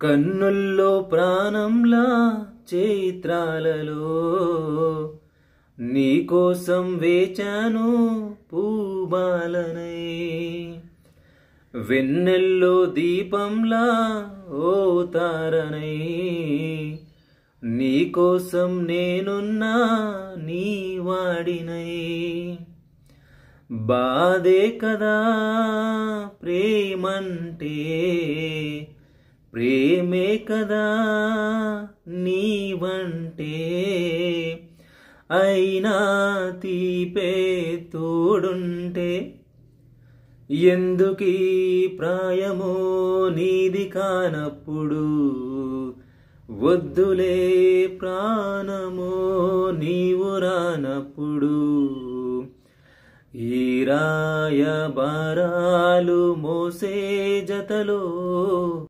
కన్నుల్లో ప్రాణంలా చైత్రాలలో నీకోసం వేచాను పూబాలనై. వెన్నెల్లో దీపంలా ఓ తారనై నీకోసం నేనున్నా నీ వాడినై. బాధే కదా ప్రేమంటే, ప్రేమే కదా నీవంటే, అయినా తీపే తోడుంటే ఎందుకీ ప్రాయమో నీది కానప్పుడు, వద్దులే ప్రాణమో నీవు రానప్పుడు. ఈ రాయబారాలు మోసే జతలో